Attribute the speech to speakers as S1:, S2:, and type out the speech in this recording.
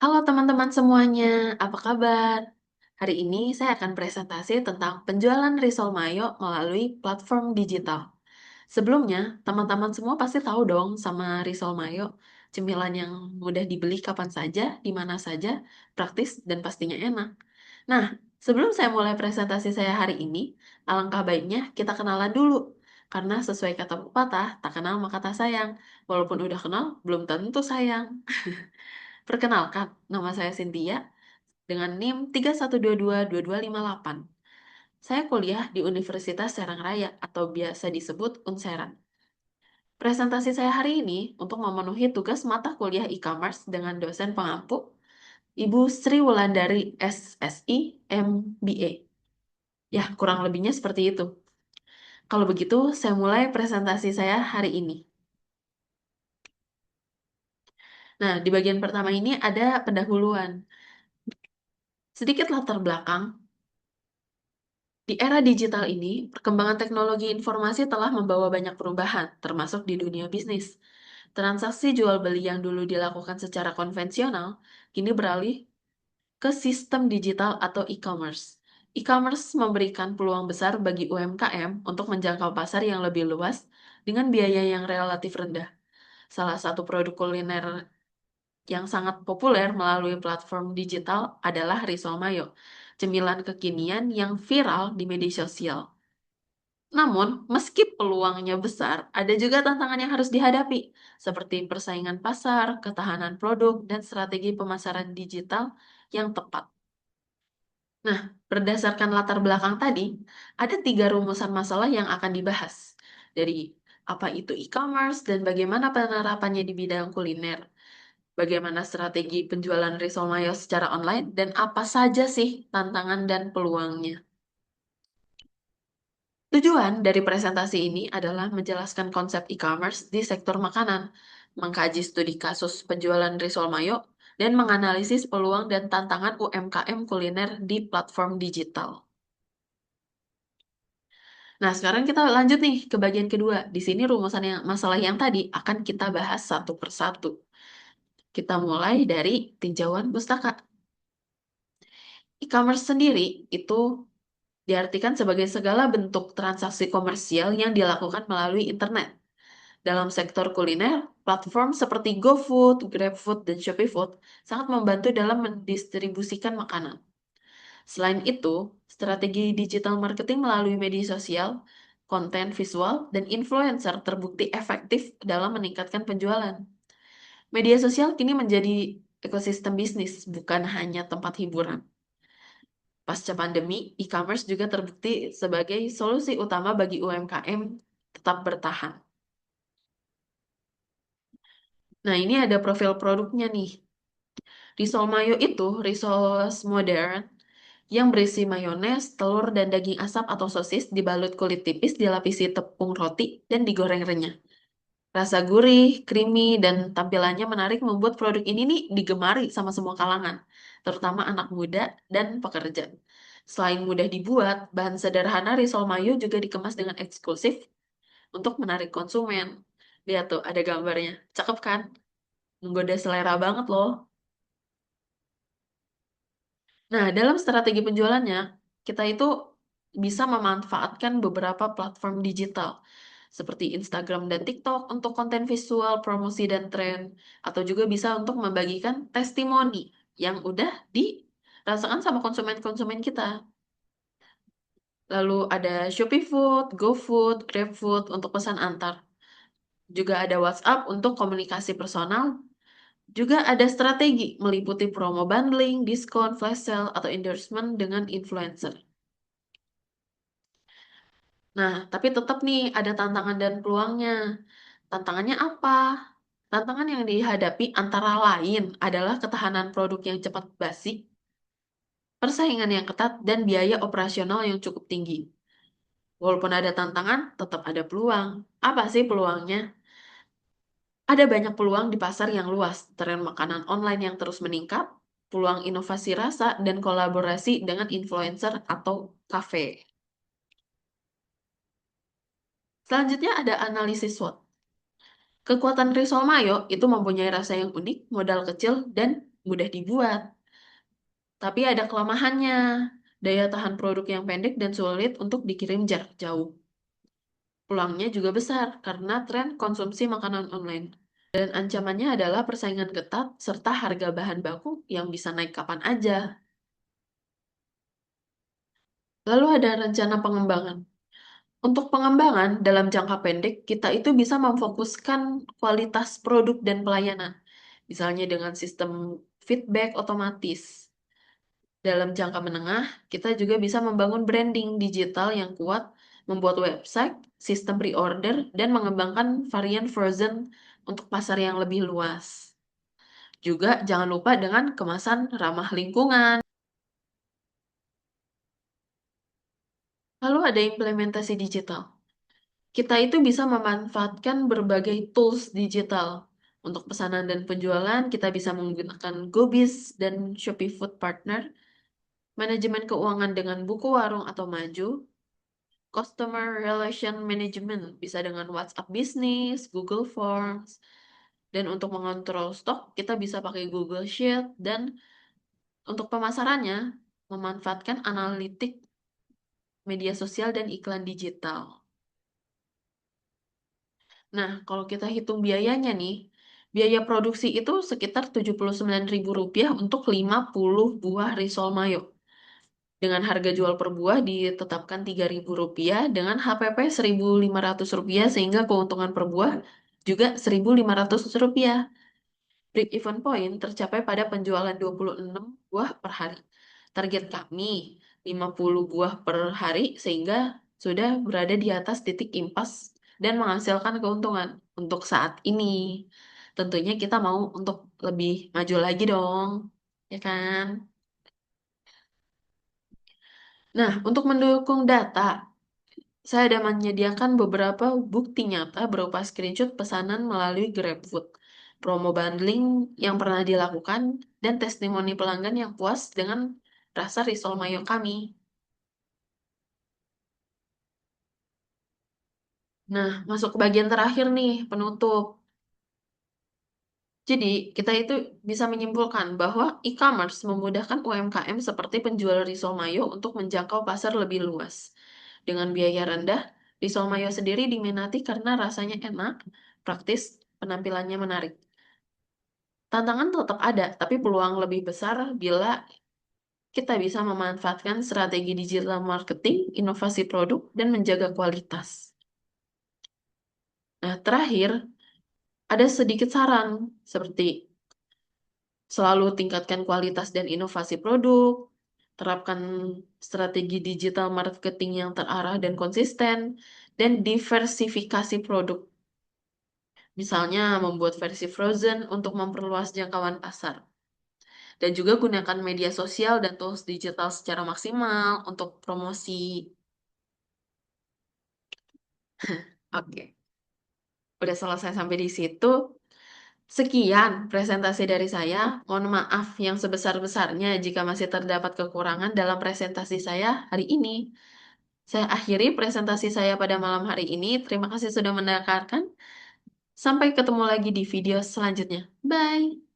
S1: Halo teman-teman semuanya, apa kabar? Hari ini saya akan presentasi tentang penjualan risol mayo melalui platform digital. Sebelumnya, teman-teman semua pasti tahu dong sama risol mayo, cemilan yang mudah dibeli kapan saja, di mana saja, praktis, dan pastinya enak. Nah, sebelum saya mulai presentasi saya hari ini, alangkah baiknya kita kenalan dulu. Karena sesuai kata pepatah, tak kenal maka tak sayang. Walaupun udah kenal, belum tentu sayang. Perkenalkan, nama saya Cynthia dengan NIM 31222258. Saya kuliah di Universitas Serang Raya atau biasa disebut Unseran. Presentasi saya hari ini untuk memenuhi tugas mata kuliah e-commerce dengan dosen pengampu, Ibu Sri Wulandari SSI MBA. Ya, kurang lebihnya seperti itu. Kalau begitu, saya mulai presentasi saya hari ini. Nah, di bagian pertama ini ada pendahuluan. Sedikit latar belakang. Di era digital ini, perkembangan teknologi informasi telah membawa banyak perubahan, termasuk di dunia bisnis. Transaksi jual beli yang dulu dilakukan secara konvensional, kini beralih ke sistem digital atau e-commerce. E-commerce memberikan peluang besar bagi UMKM untuk menjangkau pasar yang lebih luas dengan biaya yang relatif rendah. Salah satu produk kuliner yang sangat populer melalui platform digital adalah risol mayo, cemilan kekinian yang viral di media sosial. Namun, meski peluangnya besar, ada juga tantangan yang harus dihadapi, seperti persaingan pasar, ketahanan produk, dan strategi pemasaran digital yang tepat. Nah, berdasarkan latar belakang tadi, ada 3 rumusan masalah yang akan dibahas. Dari apa itu e-commerce dan bagaimana penerapannya di bidang kuliner, bagaimana strategi penjualan risol mayo secara online, dan apa saja sih tantangan dan peluangnya. Tujuan dari presentasi ini adalah menjelaskan konsep e-commerce di sektor makanan, mengkaji studi kasus penjualan risol mayo, dan menganalisis peluang dan tantangan UMKM kuliner di platform digital. Nah, sekarang kita lanjut nih ke bagian kedua. Di sini rumusan yang masalah yang tadi akan kita bahas satu persatu. Kita mulai dari tinjauan pustaka. E-commerce sendiri itu diartikan sebagai segala bentuk transaksi komersial yang dilakukan melalui internet. Dalam sektor kuliner, platform seperti GoFood, GrabFood, dan ShopeeFood sangat membantu dalam mendistribusikan makanan. Selain itu, strategi digital marketing melalui media sosial, konten visual, dan influencer terbukti efektif dalam meningkatkan penjualan. Media sosial kini menjadi ekosistem bisnis, bukan hanya tempat hiburan. Pasca pandemi, e-commerce juga terbukti sebagai solusi utama bagi UMKM tetap bertahan. Nah, ini ada profil produknya nih. Risol mayo itu risol modern yang berisi mayones, telur, dan daging asap atau sosis dibalut kulit tipis, dilapisi tepung roti, dan digoreng renyah. Rasa gurih, creamy, dan tampilannya menarik membuat produk ini nih digemari sama semua kalangan, terutama anak muda dan pekerja. Selain mudah dibuat, bahan sederhana risol mayo juga dikemas dengan eksklusif untuk menarik konsumen. Lihat tuh, ada gambarnya. Cakep kan? Menggoda selera banget loh. Nah, dalam strategi penjualannya, kita itu bisa memanfaatkan beberapa platform digital seperti Instagram dan TikTok untuk konten visual, promosi, dan tren, atau juga bisa untuk membagikan testimoni yang udah dirasakan sama konsumen-konsumen kita. Lalu ada Shopee Food, GoFood, GrabFood untuk pesan antar. Juga ada WhatsApp untuk komunikasi personal. Juga ada strategi meliputi promo bundling, diskon, flash sale, atau endorsement dengan influencer. Nah, tapi tetap nih ada tantangan dan peluangnya. Tantangannya apa? Tantangan yang dihadapi antara lain adalah ketahanan produk yang cepat basi, persaingan yang ketat, dan biaya operasional yang cukup tinggi. Walaupun ada tantangan, tetap ada peluang. Apa sih peluangnya? Ada banyak peluang di pasar yang luas, tren makanan online yang terus meningkat, peluang inovasi rasa, dan kolaborasi dengan influencer atau kafe. Selanjutnya ada analisis SWOT. Kekuatan risol mayo itu mempunyai rasa yang unik, modal kecil, dan mudah dibuat, tapi ada kelemahannya. Daya tahan produk yang pendek dan sulit untuk dikirim jarak jauh. Peluangnya juga besar karena tren konsumsi makanan online. Dan ancamannya adalah persaingan ketat serta harga bahan baku yang bisa naik kapan aja. Lalu ada rencana pengembangan. Untuk pengembangan dalam jangka pendek, kita itu bisa memfokuskan kualitas produk dan pelayanan. Misalnya dengan sistem feedback otomatis. Dalam jangka menengah, kita juga bisa membangun branding digital yang kuat, membuat website, sistem pre-order, dan mengembangkan varian frozen untuk pasar yang lebih luas. Juga jangan lupa dengan kemasan ramah lingkungan. Lalu ada implementasi digital. Kita itu bisa memanfaatkan berbagai tools digital. Untuk pesanan dan penjualan, kita bisa menggunakan GoBiz dan Shopee Food Partner, manajemen keuangan dengan buku warung atau maju, customer relation management bisa dengan WhatsApp Business, Google Forms, dan untuk mengontrol stok, kita bisa pakai Google Sheet, dan untuk pemasarannya, memanfaatkan analitik media sosial dan iklan digital. Nah, kalau kita hitung biayanya nih, biaya produksi itu sekitar Rp79.000 untuk 50 buah risol mayo. Dengan harga jual per buah ditetapkan Rp3.000 dengan HPP Rp1.500 sehingga keuntungan per buah juga Rp1.500. Break-even point tercapai pada penjualan 26 buah per hari. Target kami 50 buah per hari sehingga sudah berada di atas titik impas dan menghasilkan keuntungan untuk saat ini. Tentunya kita mau untuk lebih maju lagi dong, ya kan? Nah, untuk mendukung data, saya ada menyediakan beberapa bukti nyata berupa screenshot pesanan melalui GrabFood, promo bundling yang pernah dilakukan, dan testimoni pelanggan yang puas dengan rasa risol mayo kami. Nah, masuk ke bagian terakhir nih, penutup. Jadi, kita itu bisa menyimpulkan bahwa e-commerce memudahkan UMKM seperti penjual risol mayo untuk menjangkau pasar lebih luas. Dengan biaya rendah, risol mayo sendiri diminati karena rasanya enak, praktis, penampilannya menarik. Tantangan tetap ada, tapi peluang lebih besar bila kita bisa memanfaatkan strategi digital marketing, inovasi produk, dan menjaga kualitas. Nah, terakhir, ada sedikit saran, seperti selalu tingkatkan kualitas dan inovasi produk, terapkan strategi digital marketing yang terarah dan konsisten, dan diversifikasi produk. Misalnya membuat versi frozen untuk memperluas jangkauan pasar. Dan juga gunakan media sosial dan tools digital secara maksimal untuk promosi. Oke, udah selesai sampai di situ. Sekian presentasi dari saya. Mohon maaf yang sebesar-besarnya jika masih terdapat kekurangan dalam presentasi saya hari ini. Saya akhiri presentasi saya pada malam hari ini. Terima kasih sudah mendengarkan. Sampai ketemu lagi di video selanjutnya. Bye.